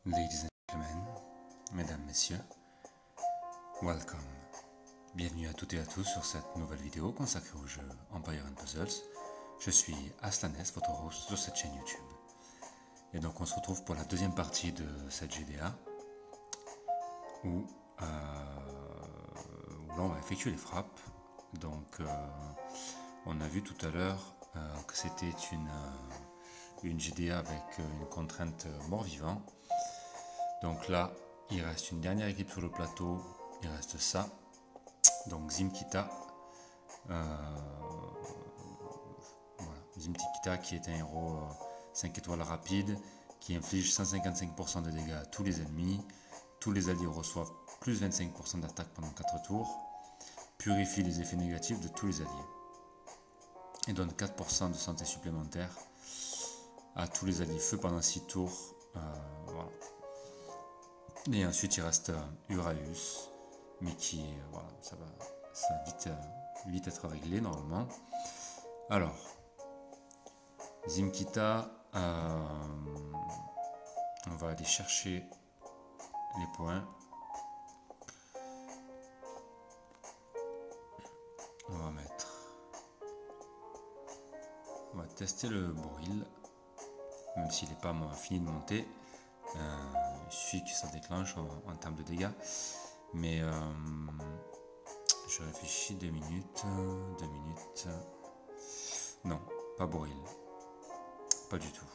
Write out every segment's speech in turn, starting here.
Ladies and gentlemen, mesdames, messieurs, welcome. Bienvenue à toutes et à tous sur cette nouvelle vidéo consacrée au jeu Empire & Puzzles. Je suis Aslanes, votre host sur cette chaîne YouTube. Et donc on se retrouve pour la deuxième partie de cette GDA où là on va effectuer les frappes. Donc on a vu tout à l'heure que c'était une GDA avec une contrainte mort-vivant. Donc là, il reste une dernière équipe sur le plateau, il reste ça. Donc Zimkita, voilà. Zimkita qui est un héros 5 étoiles rapide, qui inflige 155% de dégâts à tous les ennemis. Tous les alliés reçoivent plus 25% d'attaque pendant 4 tours, purifie les effets négatifs de tous les alliés et donne 4% de santé supplémentaire à tous les alliés feu pendant 6 tours. Voilà. Et ensuite il reste Uraeus, mais qui voilà, ça va vite être réglé normalement. Alors, Zimkita, on va aller chercher les points. On va tester le Boril, même s'il n'est pas fini de monter. Il suffit que ça déclenche en termes de dégâts. Mais je réfléchis 2 minutes. Non, pas Boril. Pas du tout.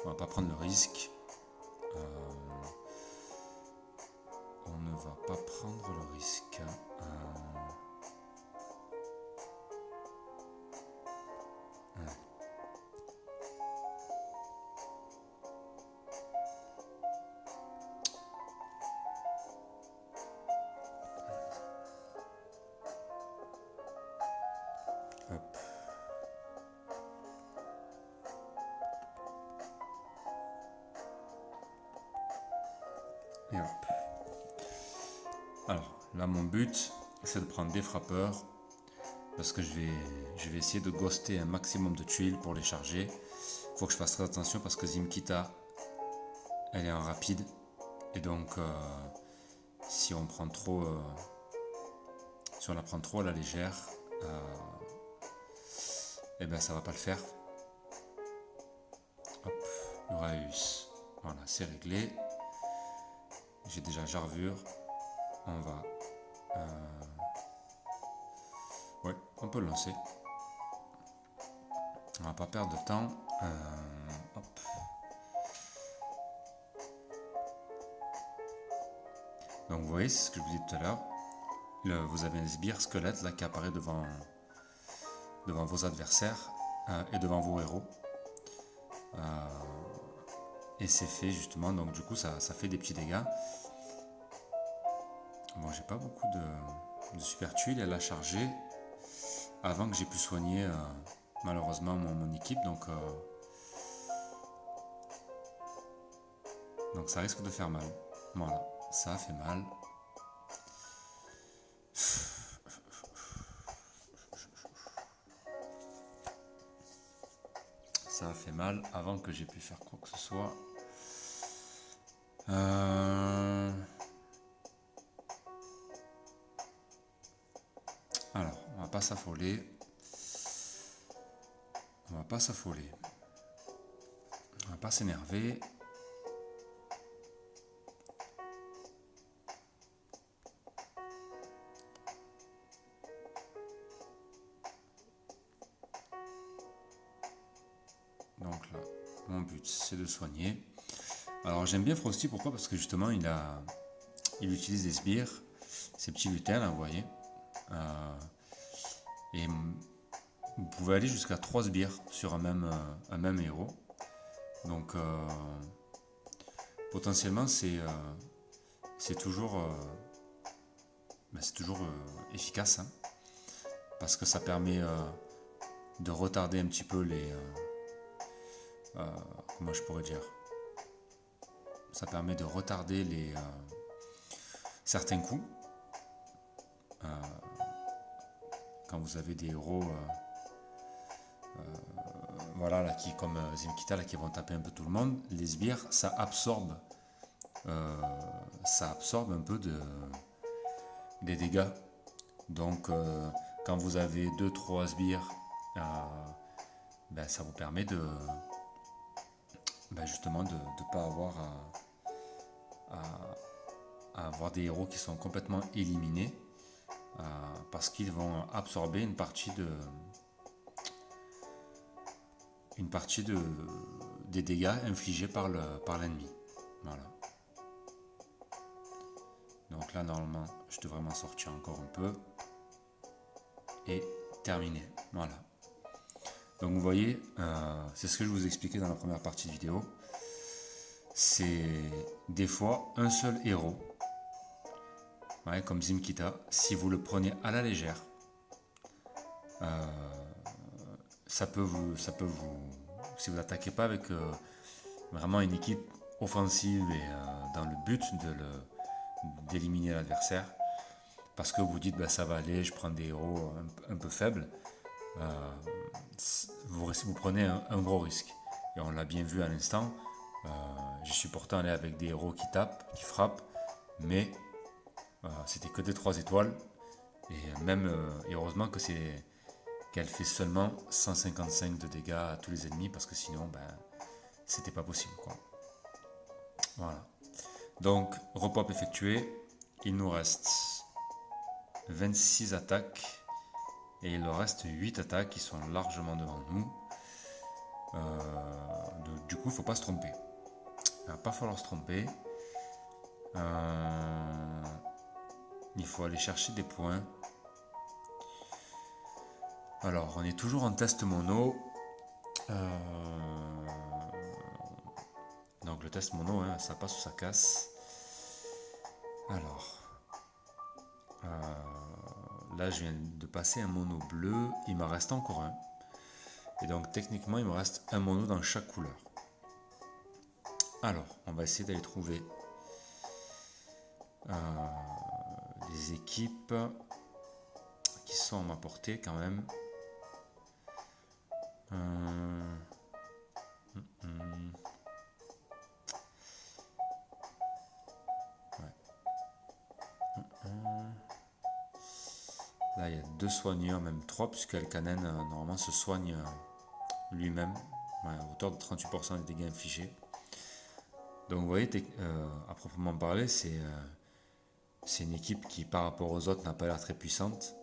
On va pas prendre le risque. On ne va pas prendre le risque. Hop. Et hop. Alors là mon but c'est de prendre des frappeurs parce que je vais essayer de ghoster un maximum de tuiles pour les charger. Il faut que je fasse très attention parce que Zimkita elle est en rapide et donc si on la prend trop à la légère, et ben ça va pas le faire. Hop, Uraeus, voilà, c'est réglé. J'ai déjà Jarvure. On va ouais, on peut le lancer. On va pas perdre de temps. Hop. Donc vous voyez, c'est ce que je vous disais tout à l'heure. Vous avez un sbire squelette là qui apparaît devant vos adversaires et devant vos héros. Et c'est fait justement, donc du coup ça fait des petits dégâts. Bon, j'ai pas beaucoup de super tuiles à la charger avant que j'ai pu soigner malheureusement mon équipe, donc ça risque de faire mal. Voilà, ça a fait mal. Ça a fait mal avant que j'ai pu faire quoi que ce soit. Alors, on va pas s'affoler. On va pas s'énerver. Donc là, mon but c'est de soigner. Alors j'aime bien Frosty, pourquoi? Parce que justement il utilise des sbires, ces petits lutins là, vous voyez. Et vous pouvez aller jusqu'à 3 sbires sur un même héros. Donc potentiellement c'est toujours efficace, hein, parce que ça permet de retarder un petit peu les comment je pourrais dire, ça permet de retarder certains coups quand vous avez des héros voilà, là, qui comme Zimkita, là, qui vont taper un peu tout le monde, les sbires, euh, ça absorbe un peu des dégâts. Donc, quand vous avez 2-3 sbires, ben, ça vous permet justement de ne pas avoir à avoir des héros qui sont complètement éliminés parce qu'ils vont absorber une partie des dégâts infligés par l'ennemi. Voilà. Donc là, normalement, je devrais m'en sortir encore un peu. Et terminé. Voilà. Donc vous voyez, c'est ce que je vous expliquais dans la première partie de vidéo. C'est des fois un seul héros, ouais, comme Zimkita, si vous le prenez à la légère, ça peut vous, si vous n'attaquez pas avec vraiment une équipe offensive et dans le but d'éliminer l'adversaire, parce que vous dites bah, ça va aller, je prends des héros un peu faibles, vous prenez un gros risque. Et on l'a bien vu à l'instant, je suis pourtant allé avec des héros qui tapent, qui frappent, mais c'était que des 3 étoiles, et même et heureusement qu'elle fait seulement 155 de dégâts à tous les ennemis, parce que sinon c'était pas possible quoi. Voilà. Donc repop effectué, il nous reste 26 attaques et il reste 8 attaques qui sont largement devant nous. Du coup, il ne faut pas se tromper. Il ne va pas falloir se tromper. Il faut aller chercher des points. Alors, on est toujours en test mono. Donc le test mono, hein, ça passe ou ça casse. Alors, là je viens de passer un mono bleu, il m'en reste encore un. Et donc techniquement il me reste un mono dans chaque couleur. Alors, on va essayer d'aller trouver des équipes qui sont à ma portée quand même. Là, il y a 2 soigneurs, même 3, puisque Elkanen normalement se soigne lui-même, à hauteur de 38% des dégâts infligés. Donc vous voyez, à proprement parler, c'est une équipe qui par rapport aux autres n'a pas l'air très puissante,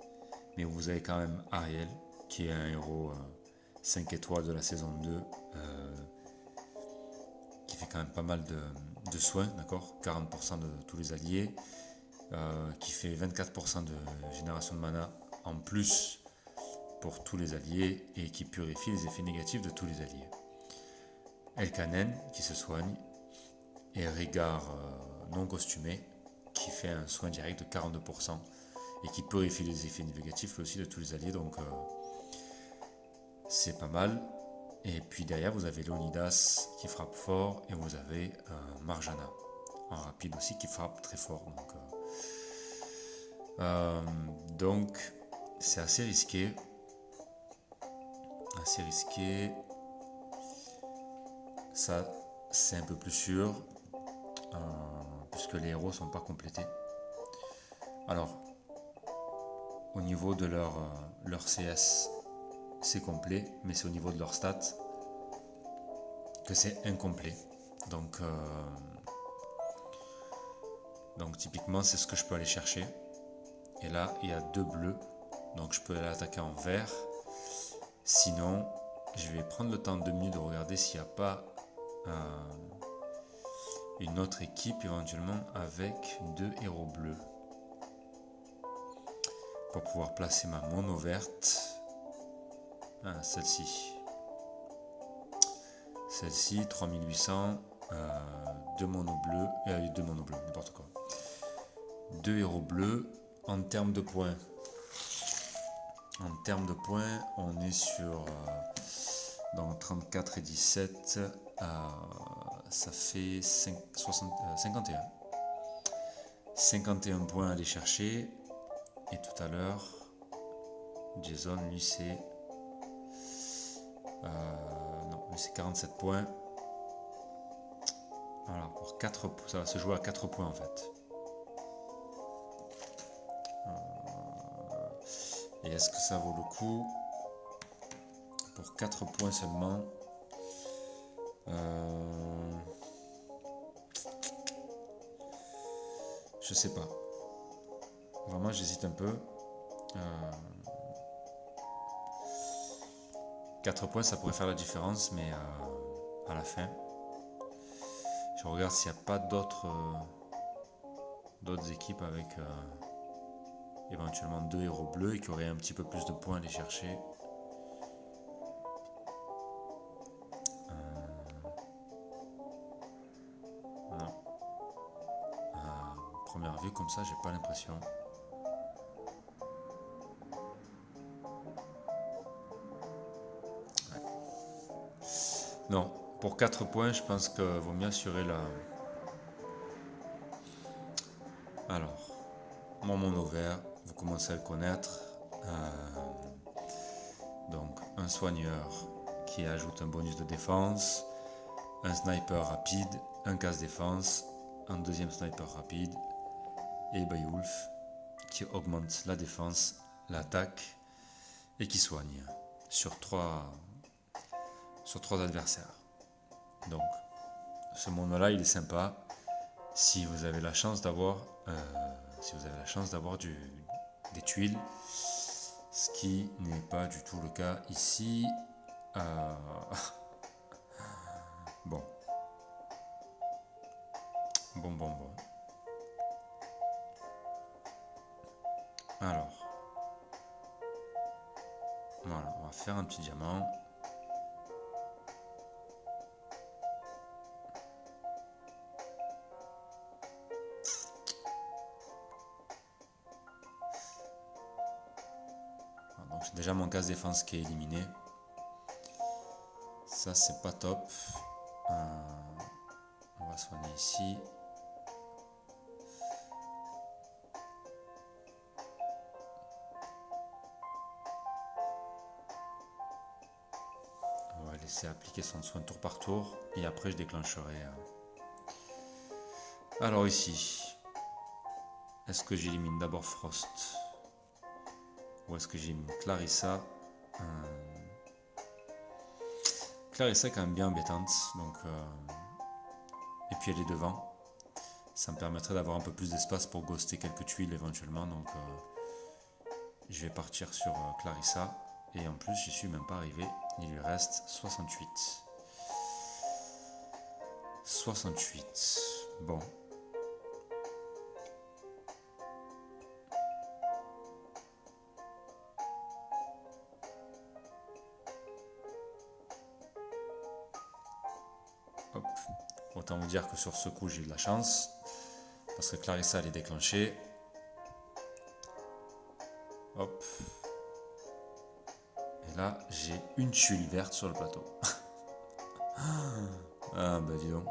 mais vous avez quand même Ariel, qui est un héros 5 étoiles de la saison 2, qui fait quand même pas mal de soins, d'accord, 40% de tous les alliés, qui fait 24% de génération de mana en plus pour tous les alliés et qui purifie les effets négatifs de tous les alliés. Elkanen qui se soigne et Rigard non costumé qui fait un soin direct de 42% et qui purifie les effets négatifs aussi de tous les alliés, donc c'est pas mal. Et puis derrière vous avez Leonidas qui frappe fort et vous avez Marjana en rapide aussi qui frappe très fort, donc c'est assez risqué, ça c'est un peu plus sûr puisque les héros sont pas complétés. Alors au niveau de leur CS c'est complet, mais c'est au niveau de leur stats que c'est incomplet, donc typiquement c'est ce que je peux aller chercher. Et là il y a 2 bleus, donc je peux aller attaquer en vert. Sinon je vais prendre le temps de 2 minutes de regarder s'il n'y a pas une autre équipe éventuellement avec 2 héros bleus pour pouvoir placer ma mono verte. Celle-ci 3800, 2 mono bleus, n'importe quoi. 2 héros bleus. En termes de points, on est sur dans 34 et 17, ça fait 51. 51 points à aller chercher. Et tout à l'heure, Jason, lui, c'est Lui, c'est 47 points. Voilà, pour 4, ça va se jouer à 4 points en fait. Et est-ce que ça vaut le coup pour 4 points seulement? Je sais pas. Vraiment, j'hésite un peu. 4 points, ça pourrait faire la différence, mais à la fin. Je regarde s'il n'y a pas d'autres équipes avec éventuellement 2 héros bleus et qui auraient un petit peu plus de points à aller chercher. Voilà. Première vue, comme ça, j'ai pas l'impression. Ouais. Non, pour 4 points, je pense qu'il vaut mieux assurer la. Alors, mon mono vert, vous commencez à le connaître. Donc, un soigneur qui ajoute un bonus de défense, un sniper rapide, un casse-défense, un deuxième sniper rapide, et Beowulf qui augmente la défense, l'attaque et qui soigne sur 3 adversaires. Donc, ce mono-là, il est sympa si vous avez la chance d'avoir des tuiles, ce qui n'est pas du tout le cas ici. Bon. Alors, voilà, on va faire un petit diamant. Donc j'ai déjà mon casse défense qui est éliminé. Ça c'est pas top. On va soigner ici. On va laisser appliquer son soin tour par tour et après je déclencherai. Alors ici, est-ce que j'élimine d'abord Frost ou est-ce que j'élimine Clarissa? Clarissa est quand même bien embêtante, donc et puis elle est devant. Ça me permettrait d'avoir un peu plus d'espace pour ghoster quelques tuiles éventuellement, donc je vais partir sur Clarissa. Et en plus, j'y suis même pas arrivé. Il lui reste 68. 68. Bon. Hop. Autant vous dire que sur ce coup, j'ai eu de la chance. Parce que Clarissa, elle est déclenchée. Hop. Et là, j'ai une tuile verte sur le plateau. Ah bah dis donc.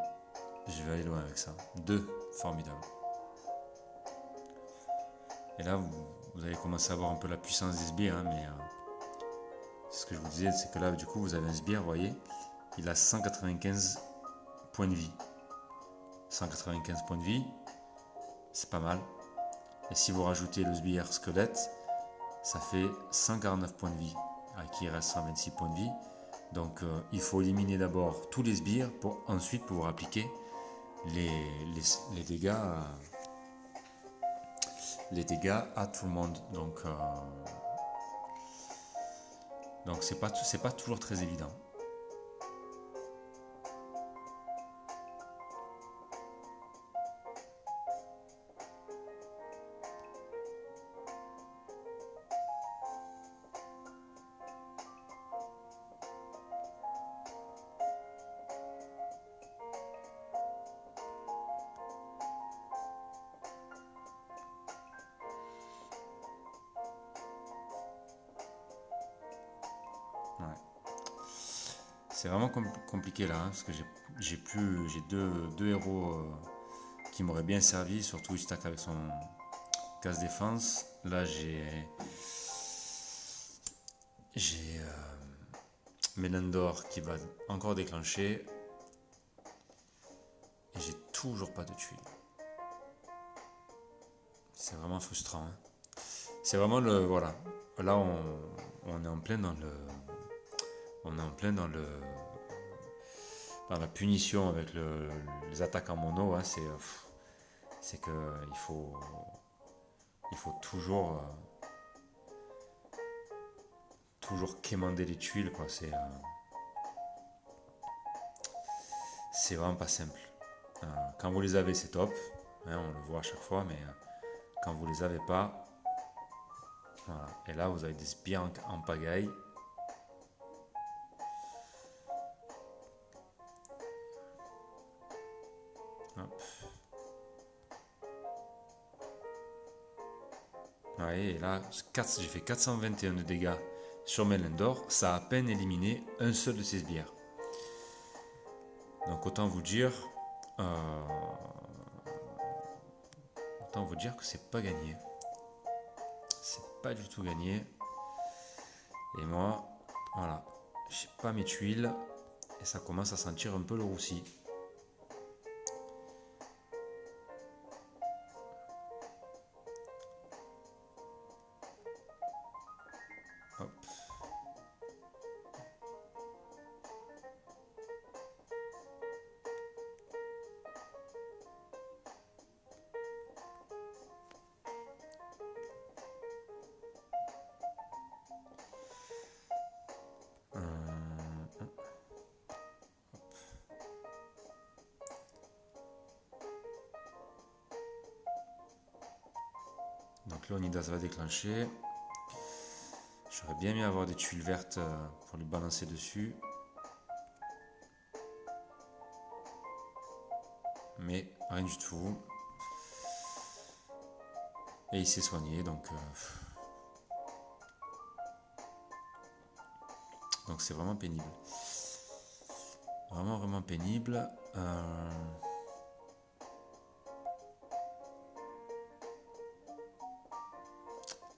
Je vais aller loin avec ça. 2, formidable. Et là, vous allez commencer à voir un peu la puissance des sbires, hein, mais ce que je vous disais, c'est que là, du coup, vous avez un sbire, vous voyez, il a 195 points de vie. 195 points de vie, c'est pas mal. Et si vous rajoutez le sbire squelette, ça fait 149 points de vie, à qui il reste 126 points de vie. Donc il faut éliminer d'abord tous les sbires pour ensuite pouvoir appliquer les dégâts à tout le monde. Donc c'est pas toujours très évident. C'est vraiment compliqué là, hein, parce que j'ai deux héros qui m'auraient bien servi, surtout Istak avec son casse défense. Là j'ai Melendor qui va encore déclencher. Et j'ai toujours pas de tuiles. C'est vraiment frustrant. Hein. C'est vraiment le. Voilà. Là, on est en plein dans le. On est en plein dans le. Dans la punition avec les attaques en mono. Hein. C'est que il faut toujours. Toujours quémander les tuiles, quoi. C'est vraiment pas simple. Quand vous les avez, c'est top. Hein, on le voit à chaque fois, mais quand vous les avez pas, voilà. Et là, vous avez des sbires en pagaille. Hop. Ouais, et là, j'ai fait 421 de dégâts sur Melendor. Ça a à peine éliminé un seul de ces sbires. Donc autant vous dire que c'est pas gagné. C'est pas du tout gagné. Et moi, voilà, j'ai pas mes tuiles et ça commence à sentir un peu le roussi. Hop. Donc Léonidas va déclencher. J'aurais bien aimé avoir des tuiles vertes pour lui balancer dessus. Mais rien du tout. Et il s'est soigné, donc c'est vraiment pénible. Vraiment, vraiment pénible.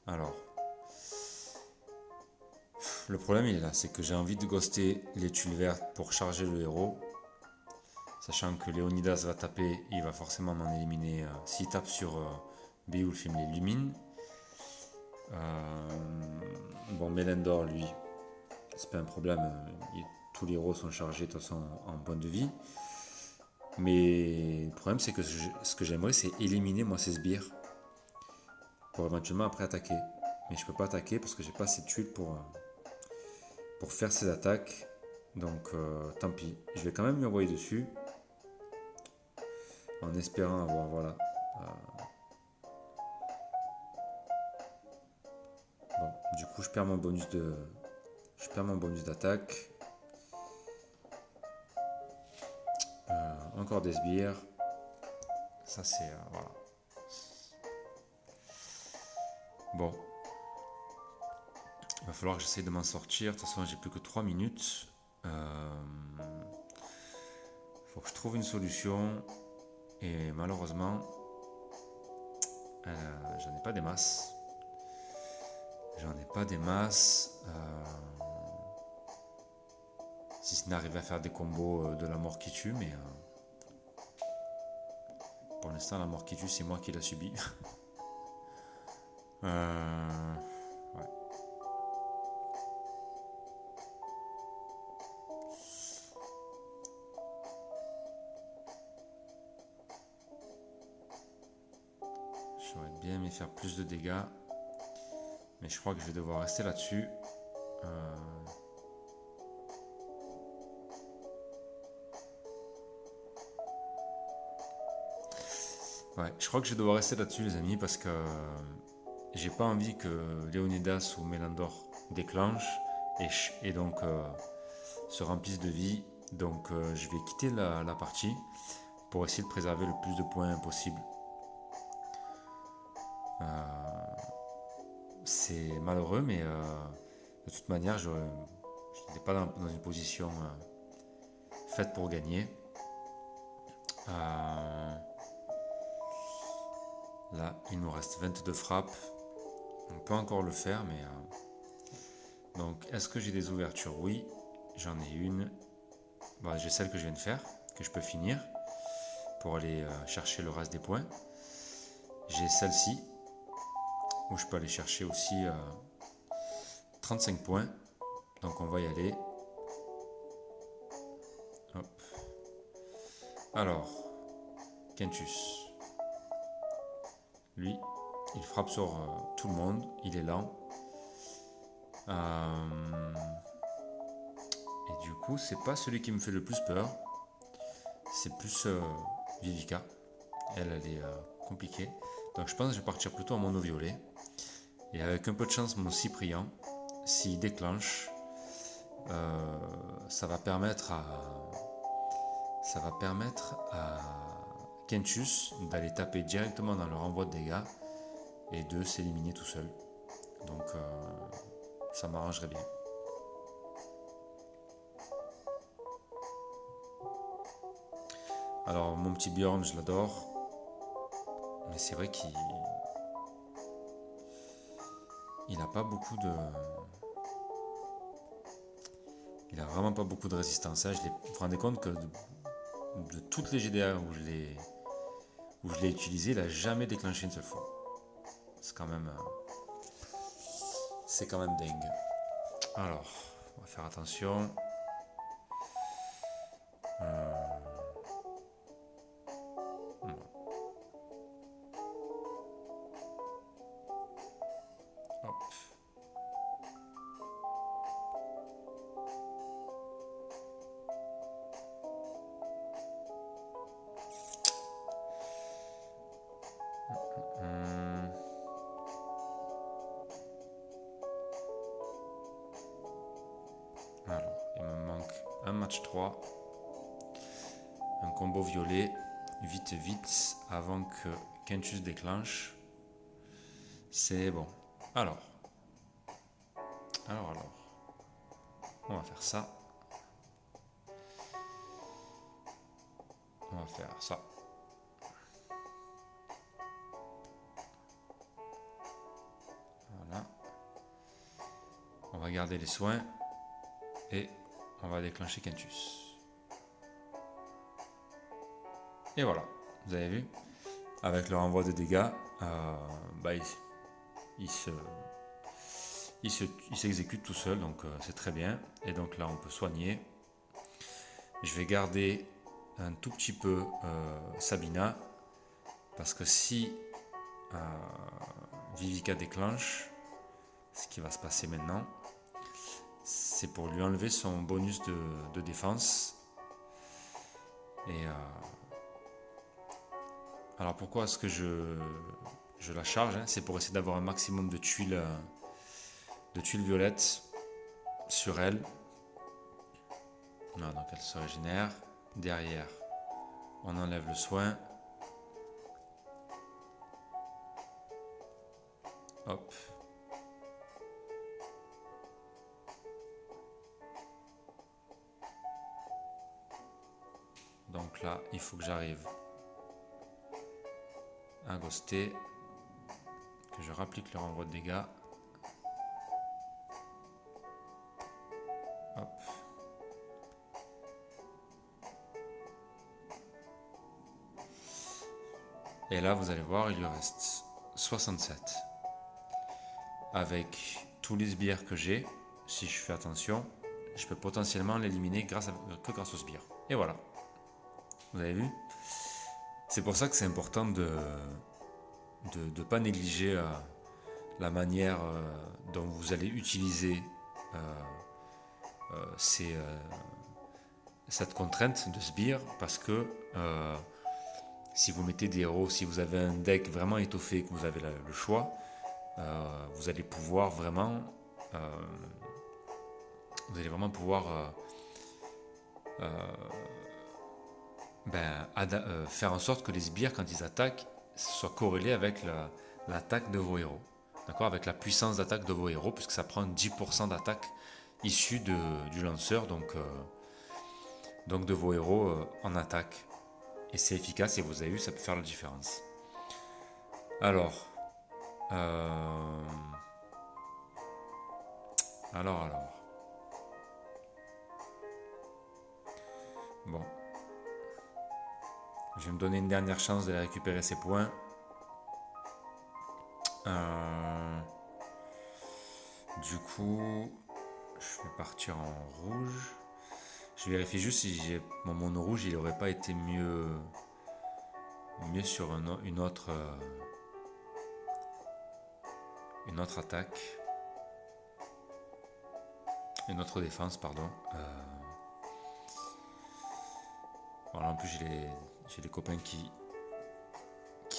Alors, le problème il est là, c'est que j'ai envie de ghoster les tuiles vertes pour charger le héros. Sachant que Léonidas va taper, il va forcément m'en éliminer. S'il tape sur Beowulf, il me l'élimine. Bon, Melendor, lui, c'est pas un problème. Tous les héros sont chargés de toute façon en points de vie. Mais le problème, c'est que ce que j'aimerais, c'est éliminer moi ces sbires pour éventuellement après attaquer. Mais je peux pas attaquer parce que j'ai pas assez de tuiles pour faire ces attaques. Donc tant pis. Je vais quand même lui envoyer dessus. En espérant avoir, voilà. Bon, du coup, je perds mon bonus d'attaque. Encore des sbires. Ça, c'est. Voilà. Bon. Il va falloir que j'essaye de m'en sortir. De toute façon, j'ai plus que 3 minutes. Faut que je trouve une solution. Et malheureusement, j'en ai pas des masses. Si ce n'arrive à faire des combos de la mort qui tue, mais pour l'instant, la mort qui tue, c'est moi qui l'a subi. Ouais. J'aurais bien aimé faire plus de dégâts. Mais je crois que je vais devoir rester là-dessus. Ouais, je crois que je vais devoir rester là-dessus, les amis, parce que j'ai pas envie que Léonidas ou Melendor déclenchent et donc se remplissent de vie. Donc je vais quitter la partie pour essayer de préserver le plus de points possible. C'est malheureux, mais de toute manière, je n'étais pas dans une position faite pour gagner. Là, il nous reste 22 frappes. On peut encore le faire, mais... Donc, est-ce que j'ai des ouvertures? Oui. j'en ai une. Bon, j'ai celle que je viens de faire, que je peux finir pour aller chercher le reste des points. J'ai celle-ci, où je peux aller chercher aussi 35 points. Donc on va y aller. Hop. Alors, Kentus. Lui, il frappe sur tout le monde, il est lent. Et du coup, c'est pas celui qui me fait le plus peur. C'est plus Vivica. Elle est compliquée. Donc je pense que je vais partir plutôt en mono violet. Et avec un peu de chance, mon Cyprien, s'il déclenche, ça va permettre à Kentus d'aller taper directement dans le renvoi de dégâts et de s'éliminer tout seul. Donc ça m'arrangerait bien. Alors mon petit Bjorn, je l'adore, mais c'est vrai qu'il a pas beaucoup de... Il a vraiment pas beaucoup de résistance. Vous vous rendez compte que de toutes les GDA où je l'ai utilisé, il n'a jamais déclenché une seule fois. C'est quand même dingue. Alors, on va faire attention. Hop. Alors, il me manque un match 3. Un combo violet. Vite, vite, avant que Kentus déclenche. C'est bon. Alors. On va faire ça. On va faire ça. Voilà. On va garder les soins. Et on va déclencher Kentus. Et voilà. Vous avez vu? Avec le renvoi de dégâts, il s'exécute tout seul, donc c'est très bien. Et donc là, on peut soigner. Je vais garder un tout petit peu Sabina, parce que si Vivica déclenche, ce qui va se passer maintenant, c'est pour lui enlever son bonus de défense. Et alors pourquoi est-ce que je la charge, hein? C'est pour essayer d'avoir un maximum de tuiles violettes sur elle. Voilà, donc elle se régénère. Derrière, on enlève le soin. Hop. Donc là, il faut que j'arrive à ghoster, que je rapplique le renvoi de dégâts. Hop. Et là, vous allez voir, il lui reste 67. Avec tous les sbires que j'ai, si je fais attention, je peux potentiellement l'éliminer que grâce aux sbires. Et voilà. Vous avez vu? C'est pour ça que c'est important de ne pas négliger la manière dont vous allez utiliser cette contrainte de sbire, parce que si vous mettez des héros, si vous avez un deck vraiment étoffé, que vous avez le choix, vous allez pouvoir vraiment faire en sorte que les sbires, quand ils attaquent, soient corrélés avec l'attaque de vos héros. D'accord, avec la puissance d'attaque de vos héros, puisque ça prend 10% d'attaque issue du lanceur, donc de vos héros en attaque. Et c'est efficace, et vous avez vu, ça peut faire la différence. Alors. Bon. Je vais me donner une dernière chance de récupérer ces points. Du coup, je vais partir en rouge. Je vérifie juste si mon mono rouge il aurait pas été mieux sur une autre attaque, une autre défense, pardon. Voilà, en plus j'ai des copains qui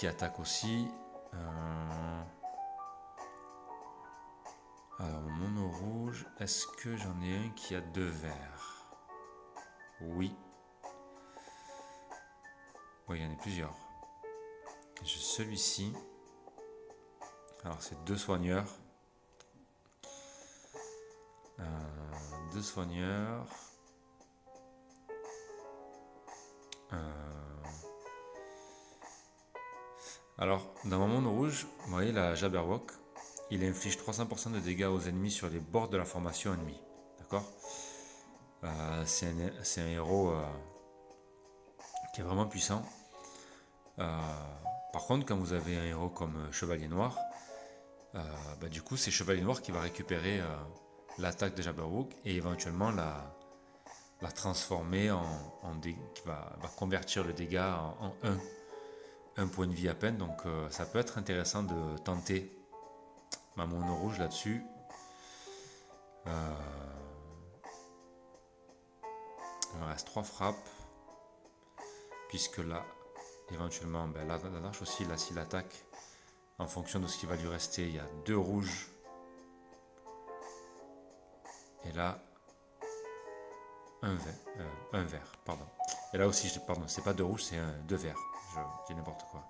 attaquent aussi. Alors mon mono rouge, est-ce que j'en ai un qui a 2 verts? Oui. Oui, il y en a plusieurs. J'ai celui-ci. Alors c'est 2 soigneurs. 2 soigneurs. Alors, dans mon monde rouge, vous voyez la Jabberwock, il inflige 300% de dégâts aux ennemis sur les bords de la formation ennemie. D'accord. C'est un héros qui est vraiment puissant. Par contre, quand vous avez un héros comme Chevalier Noir, du coup, c'est Chevalier Noir qui va récupérer l'attaque de Jabberwock et éventuellement la transformer qui va convertir le dégât en 1 point de vie à peine. Donc ça peut être intéressant de tenter ma mono rouge là-dessus. Il me reste 3 frappes. Puisque là, éventuellement, la lâche aussi, là, s'il attaque, en fonction de ce qui va lui rester, il y a 2 rouges. Et là, un vert, pardon. Et là aussi, pardon, c'est pas 2 rouges, c'est 2 verts. Je dis n'importe quoi.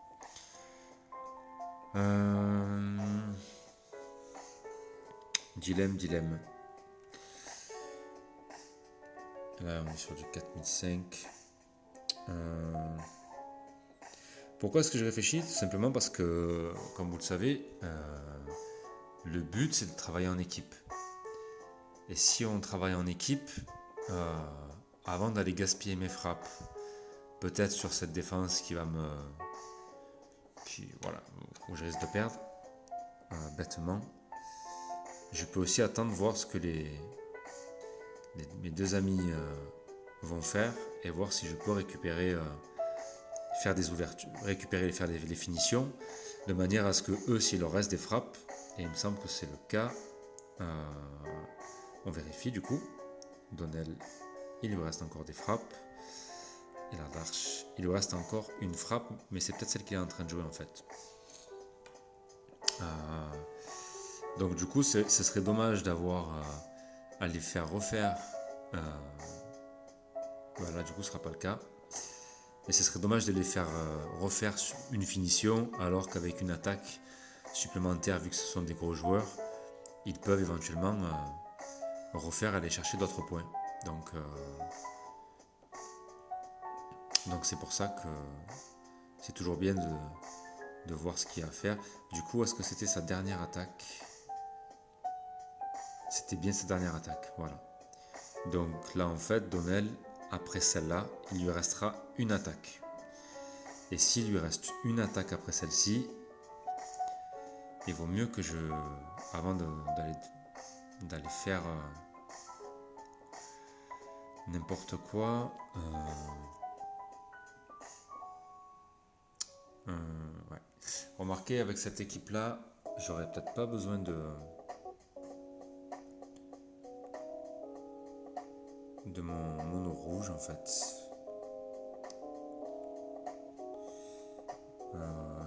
Dilemme. Là, on est sur du 4005. Pourquoi est-ce que je réfléchis? Tout simplement parce que, comme vous le savez, le but c'est de travailler en équipe. Et si on travaille en équipe, avant d'aller gaspiller mes frappes, peut-être sur cette défense qui va où je risque de perdre, bêtement, je peux aussi attendre voir ce que mes 2 amis vont faire et voir si je peux récupérer, faire des ouvertures, faire les finitions, de manière à ce que eux, s'il leur reste des frappes, et il me semble que c'est le cas, on vérifie du coup. Donnel, il lui reste encore des frappes. Et la Darche, il lui reste encore une frappe, mais c'est peut-être celle qu'il est en train de jouer en fait. Donc du coup, ce serait dommage d'avoir à les faire refaire. Là, du coup, ce sera pas le cas. Et ce serait dommage de les faire refaire une finition, alors qu'avec une attaque supplémentaire, vu que ce sont des gros joueurs, ils peuvent éventuellement aller chercher d'autres points. Donc c'est pour ça que c'est toujours bien de voir ce qu'il y a à faire. Du coup, est-ce que c'était sa dernière attaque? C'était bien sa dernière attaque, voilà. Donc là, en fait, Donnel, après celle-là, il lui restera une attaque. Et s'il lui reste une attaque après celle-ci, il vaut mieux que avant d'aller faire n'importe quoi, Remarquez, avec cette équipe-là, j'aurais peut-être pas besoin de mon mono rouge en fait.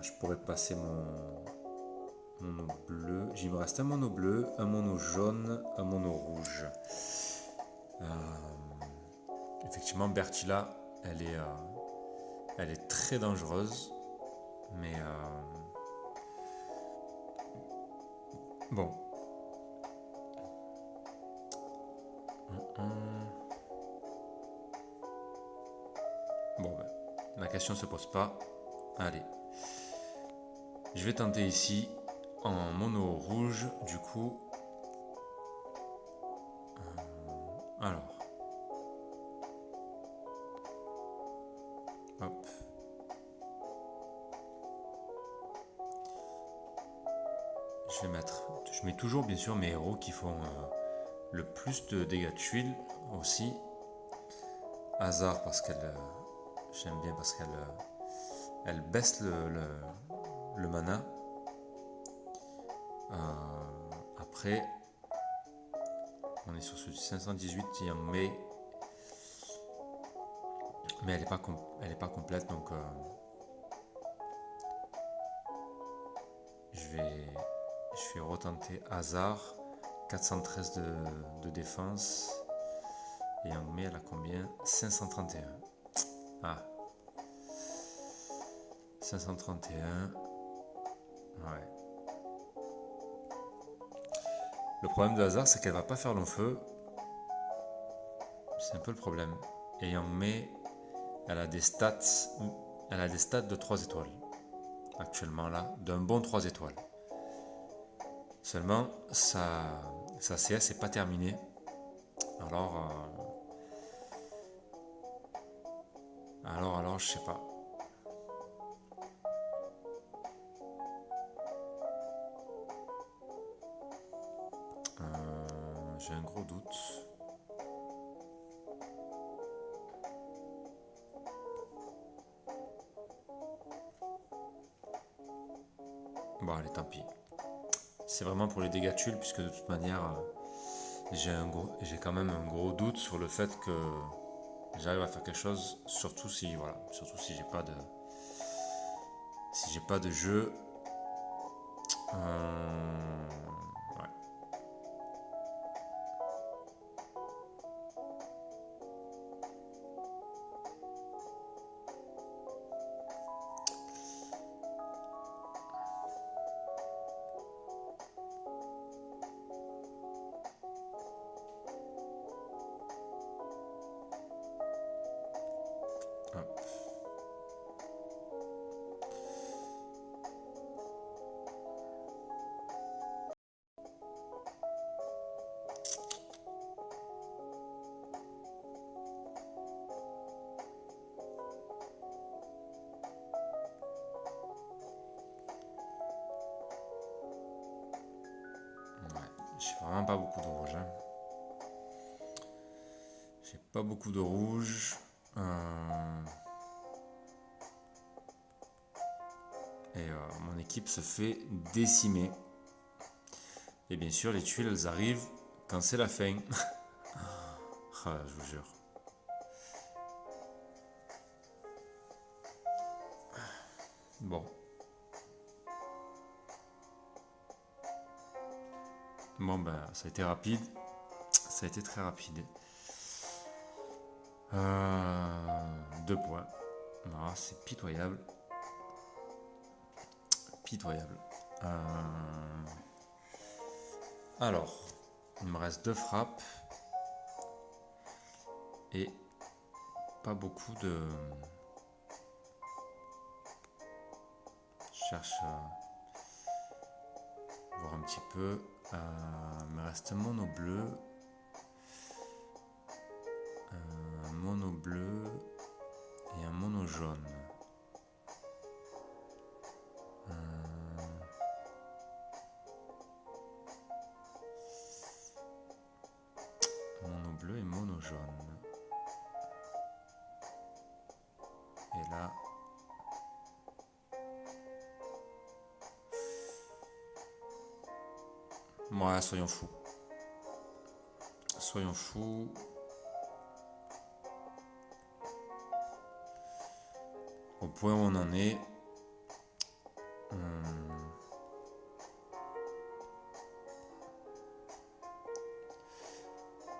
Je pourrais passer mon mono bleu. Il me reste un mono bleu, un mono jaune, un mono rouge. Effectivement, Bertilla, elle est très dangereuse, mais bon. Bon, la question se pose pas. Allez. Je vais tenter ici en mono rouge, du coup. Alors. Hop. Je mets toujours bien sûr mes héros qui font le plus de dégâts de tuiles aussi. Hasard parce qu'elle, j'aime bien parce qu'elle elle baisse le mana. Après, on est sur ce 518 et en mai, mais elle est pas complète, donc je vais retenter hasard. 413 de défense. Et en mai, elle a combien? 531. Ah. 531. Ouais. Le problème de hasard, c'est qu'elle va pas faire long feu. C'est un peu le problème. Et en mai, elle a des stats de 3 étoiles. Actuellement là, d'un bon 3 étoiles. Seulement, sa CS n'est pas terminée. Alors, je sais pas. J'ai un gros doute. Bon, allez, tant pis. C'est vraiment pour les dégâts de tuiles, puisque de toute manière, j'ai quand même un gros doute sur le fait que j'arrive à faire quelque chose, surtout si j'ai pas de jeu. Ouais. Hop. Ouais. J'ai vraiment pas beaucoup de rouge. Hein. J'ai pas beaucoup de rouge. Et mon équipe se fait décimer. Et bien sûr, les tuiles, elles arrivent quand c'est la fin. Ah, je vous jure. Bon. Bon, ben, ça a été rapide. Ça a été très rapide. 2 points. Ah, c'est pitoyable. Pitoyable. Alors, il me reste 2 frappes. Et pas beaucoup de... Je cherche à voir un petit peu. Il me reste un mono bleu. Un mono bleu et un mono jaune. Mono bleu et mono jaune. Et là... Ouais, soyons fous. Soyons fous. Au point où on en est...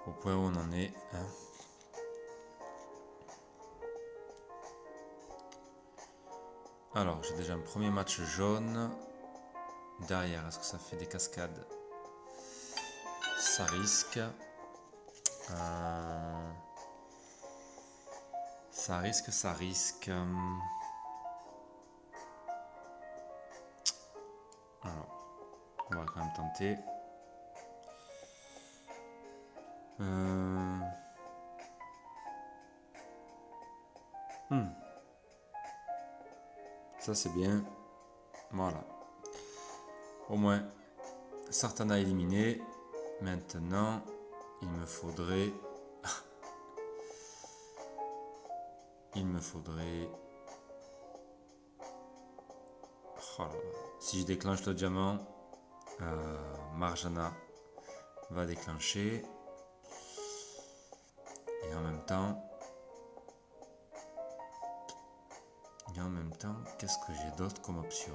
Au point où on en est... Hein. Alors, j'ai déjà un premier match jaune. Derrière, est-ce que ça fait des cascades? Ça risque. Ça risque. Alors, on va quand même tenter. Ça c'est bien. Voilà. Au moins, Sartana éliminé. Maintenant, il me faudrait... Oh là là. Si je déclenche le diamant, Marjana va déclencher. Et en même temps, qu'est-ce que j'ai d'autre comme option?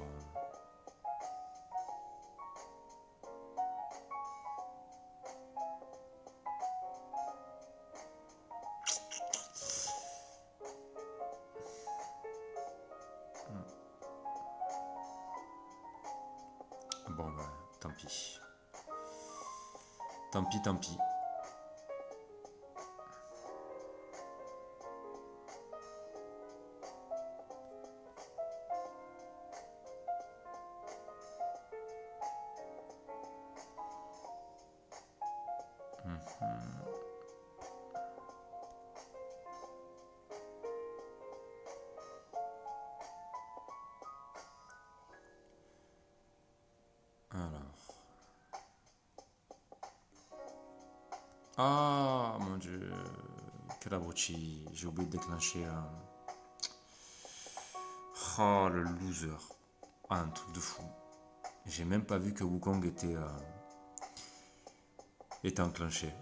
Bon, bah, tant pis. Tant pis. Alors. Ah, mon Dieu. Quel abruti. J'ai oublié de déclencher Oh, le loser. Ah, un truc de fou. J'ai même pas vu que Wukong était enclenché.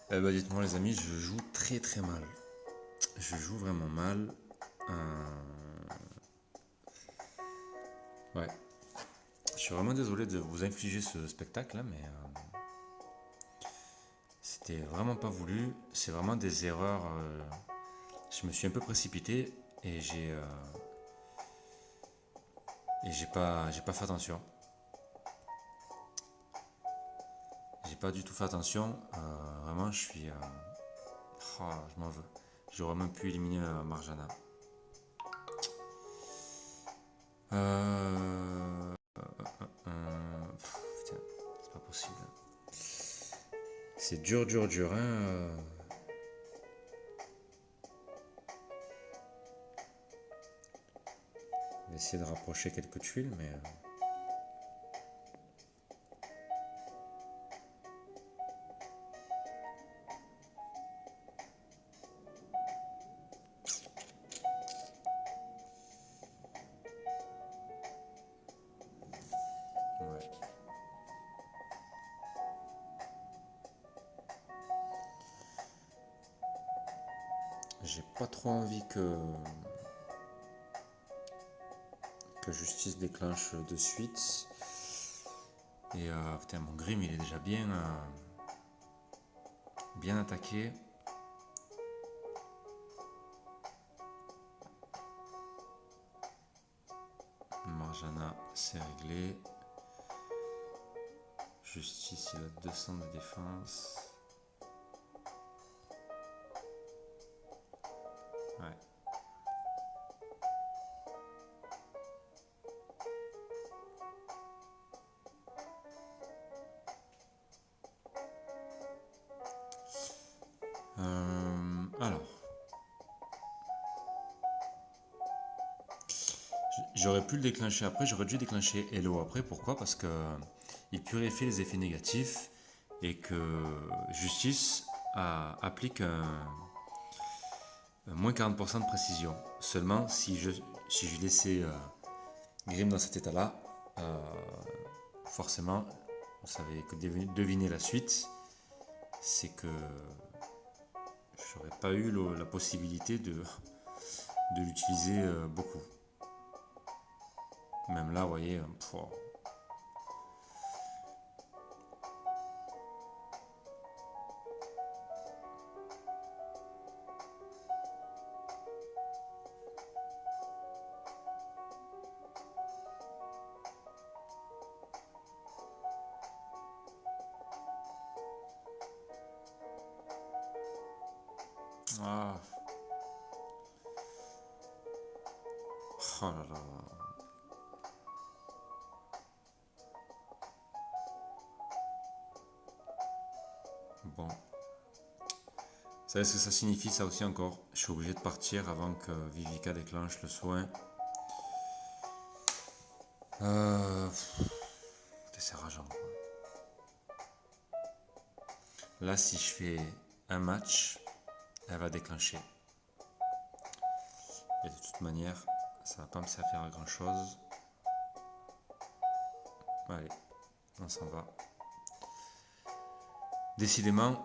Eh ben, dites-moi les amis, je joue très très mal. Je joue vraiment mal. Ouais. Je suis vraiment désolé de vous infliger ce spectacle là, mais c'était vraiment pas voulu. C'est vraiment des erreurs. Je me suis un peu précipité et j'ai pas fait attention. J'ai pas du tout fait attention. Vraiment, je suis. Oh, je m'en veux. J'aurais même pu éliminer Marjana. Putain, c'est pas possible. C'est dur, dur, dur, hein. Je vais essayer de rapprocher quelques tuiles, mais. Ouais. J'ai pas trop envie que Justice déclenche de suite. Et putain, mon Grim il est déjà bien attaqué. Marjana, c'est réglé. Justice, il a 200 de défense. Ouais. Alors. J'aurais pu le déclencher après, j'aurais dû déclencher Hello après. Pourquoi? Parce que il purifie les effets négatifs et que Justice applique un moins 40% de précision. Seulement si je laissais Grim dans cet état-là, euh, forcément, vous savez que deviner la suite, c'est que j'aurais pas eu la possibilité de l'utiliser beaucoup. Même là, vous voyez, ah, oh là là. Bon, vous savez ce que ça signifie ça aussi encore? Je suis obligé de partir avant que Vivica déclenche le soin. C'est rageant. Là, si je fais un match, elle va déclencher. Et de toute manière, ça va pas me servir à grand chose. Allez, on s'en va. Décidément,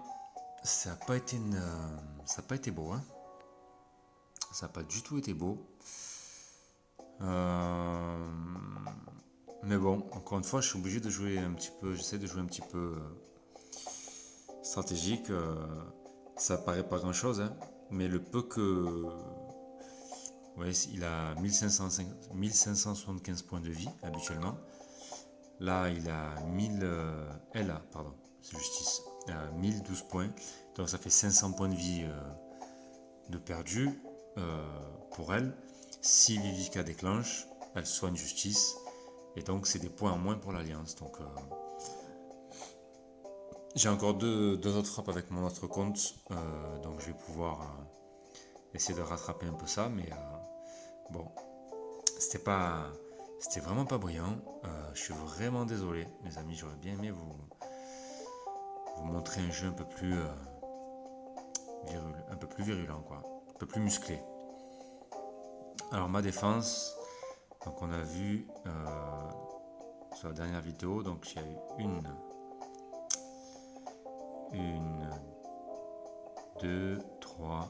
ça n'a pas été beau, hein. Ça n'a pas du tout été beau. Mais bon, encore une fois, je suis obligé de jouer un petit peu. J'essaie de jouer un petit peu stratégique. Ça paraît pas grand chose, hein, mais le peu que. Ouais, il a 1575 points de vie habituellement. Là, il a 1000. Elle a, pardon, c'est justice. 1012 points. Donc ça fait 500 points de vie de perdu pour elle. Si Vivica déclenche, elle soigne justice. Et donc c'est des points en moins pour l'Alliance. Donc j'ai encore deux autres frappes avec mon autre compte. Donc je vais pouvoir essayer de rattraper un peu ça. Mais bon, c'était vraiment pas brillant. Je suis vraiment désolé, mes amis. J'aurais bien aimé vous montrer un jeu un peu plus virulent, quoi. Un peu plus musclé. Alors ma défense, donc on a vu sur la dernière vidéo, donc il y a eu une, 2, 3,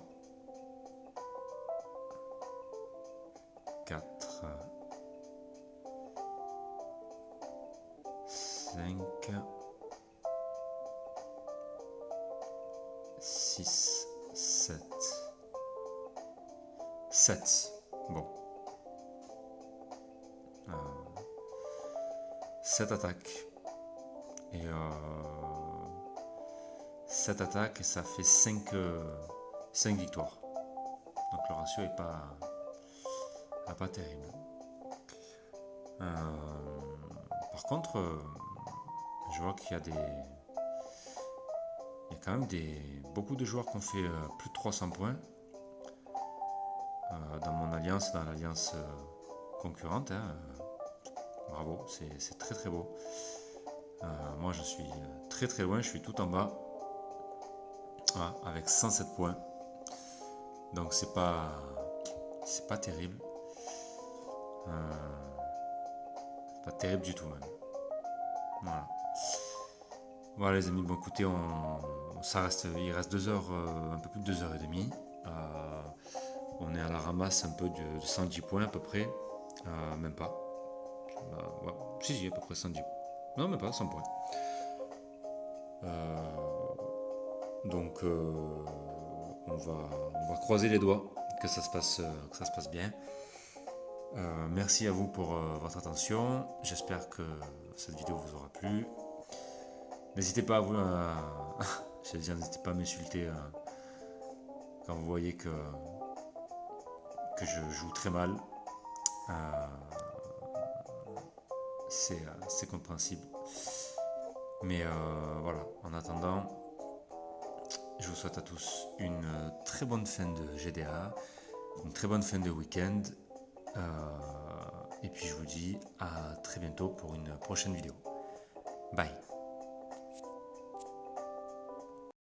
4, 5, 6, 7. 7. Bon. 7 attaques. Et 7 attaques et ça fait 5 victoires. Donc le ratio est pas terrible. Par contre, je vois qu'il y a quand même beaucoup de joueurs qui ont fait plus de 300 points dans mon alliance, dans l'alliance concurrente. Hein. Bravo, c'est très très beau. Moi je suis très très loin, je suis tout en bas avec 107 points. Donc c'est pas terrible. C'est pas terrible du tout même. Voilà les amis, bon écoutez, il reste 2 heures, un peu plus de 2 heures et demie. On est à la ramasse un peu de 110 points à peu près. Même pas. Ouais. Si, à peu près 110. Non, même pas, 100 points. Donc on va croiser les doigts que ça se passe bien. Merci à vous pour votre attention. J'espère que cette vidéo vous aura plu. N'hésitez pas n'hésitez pas à m'insulter quand vous voyez que je joue très mal. C'est compréhensible. Mais voilà, en attendant, je vous souhaite à tous une très bonne fin de GDA, une très bonne fin de week-end. Et puis je vous dis à très bientôt pour une prochaine vidéo. Bye.